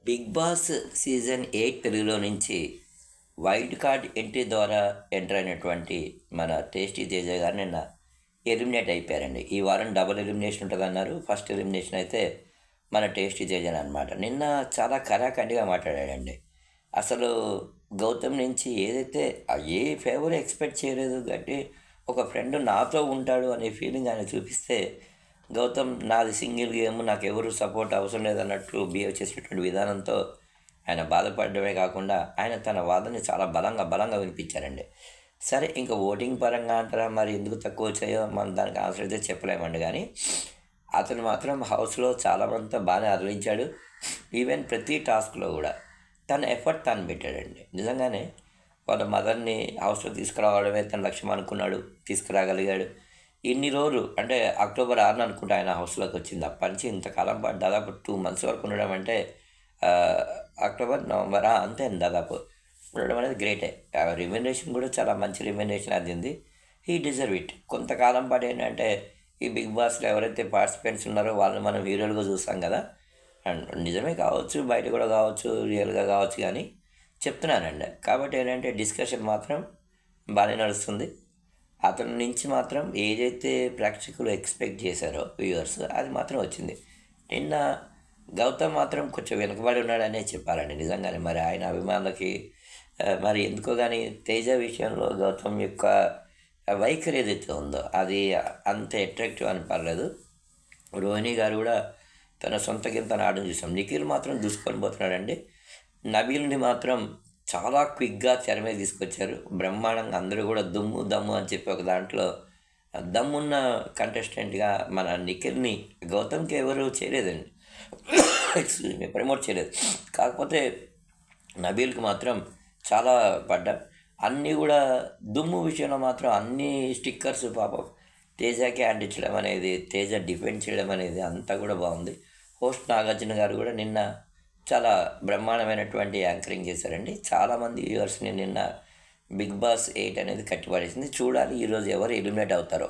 Big boss season 8 తెలుగులో నుంచి wild card entry ద్వారా ఎంటర్ అయినటువంటి మన టేస్టీ తేజ గారు నిన్న ఎలిమినేట్ అయిపోయారండి. ఈ వారం డబుల్ ఎలిమినేషన్ ఉంటుందన్నారు. ఫస్ట్ ఎలిమినేషన్ అయితే మన టేస్టీ తేజన్ అనమాట. నిన్న చాలా కరాఖండిగా మాట్లాడాడండి. అసలు గౌతమ్ నుంచి ఏదైతే ఏ ఫేవర్ ఎక్స్పెక్ట్ చేయలేదు, అంటే ఒక ఫ్రెండ్ నాతో ఉంటాడు అనే ఫీలింగ్ ఆయన చూపిస్తే, గౌతమ్ నాది సింగిల్ గేమ్, నాకు ఎవరు సపోర్ట్ అవసరం లేదన్నట్టు బిహేవ్ చేసేటువంటి విధానంతో ఆయన బాధపడడమే కాకుండా ఆయన తన వాదనని చాలా బలంగా వినిపించారండి. సరే, ఇంకా ఓటింగ్ పరంగా అంటారా, మరి ఎందుకు తక్కువ వచ్చాయో మనం దానికి ఆన్సర్ అయితే చెప్పలేమండి. కానీ అతను మాత్రం హౌస్లో చాలామందితో బాగానే అరలించాడు. ఈవెన్ ప్రతి టాస్క్లో కూడా తన ఎఫర్ట్ తను పెట్టాడండి. నిజంగానే వాళ్ళ మదర్ని హౌస్లో తీసుకురావడమే తన లక్ష్యం అనుకున్నాడు, తీసుకురాగలిగాడు. ఇన్ని రోజులు అంటే అక్టోబర్ 6 అనుకుంటా ఆయన హౌస్లోకి వచ్చింది. అప్పటి నుంచి ఇంతకాలం పాటు దాదాపు 2 months వరకు ఉండడం అంటే ఆ, అక్టోబర్ నవంబర్ అంతే అండి, దాదాపు ఉండడం అనేది గ్రేటే. రిమ్యునరేషన్ కూడా చాలా మంచి రిమ్యునరేషన్ అందింది. He deserve it. కొంతకాలం పాటు ఏంటంటే ఈ బిగ్ బాస్లో ఎవరైతే పార్టిసిపెంట్స్ ఉన్నారో వాళ్ళని మనం హీరోలుగా చూస్తాం కదా. అండ్ నిజమే కావచ్చు, బయట కూడా కావచ్చు, రియల్గా కావచ్చు, కానీ చెప్తున్నానండి. కాబట్టి ఏంటంటే డిస్కషన్ మాత్రం బాగానే నడుస్తుంది. అతని నుంచి మాత్రం ఏదైతే ప్రేక్షకులు ఎక్స్పెక్ట్ చేశారో వ్యూవర్స్, అది మాత్రం వచ్చింది. నిన్న గౌతమ్ మాత్రం కొంచెం వెనుకబడి ఉన్నాడనే చెప్పాలండి. నిజంగానే మరి ఆయన అభిమానులకి మరి ఎందుకో కానీ తేజ విషయంలో గౌతమ్ యొక్క వైఖరి ఏదైతే ఉందో అది అంత అట్రాక్టివ్ అని పర్లేదు. రోహిణి గారు కూడా తన సొంత తన ఆడడం చూసాం. నిఖిల్ మాత్రం దూసుకొని పోతున్నాడండి. నబీల్ని మాత్రం చాలా క్విక్గా తెర మీద తీసుకొచ్చారు. బ్రహ్మాండంగా అందరూ కూడా దుమ్ము దమ్ము అని చెప్పి ఒక దాంట్లో దమ్మున్న కంటెస్టెంట్గా మన నిఖిల్ని గౌతమ్కి ఎవరు చేయలేదండి, ప్రమోట్ చేయలేదు. కాకపోతే నబీల్కి మాత్రం చాలా పడ్డా. అన్నీ కూడా దుమ్ము విషయంలో మాత్రం అన్ని స్టిక్కర్స్ పాపం తేజకి అంటించడం అనేది, తేజ డిఫెండ్ చేయడం అనేది అంతా కూడా బాగుంది. హోస్ట్ నాగార్జున గారు కూడా నిన్న చాలా బ్రహ్మాండమైనటువంటి యాంకరింగ్ చేశారండి. చాలామంది వ్యూవర్స్ని నిన్న బిగ్ బాస్ 8 అనేది కట్టిపడేసింది. చూడాలి ఈరోజు ఎవరు ఎలిమినేట్ అవుతారో.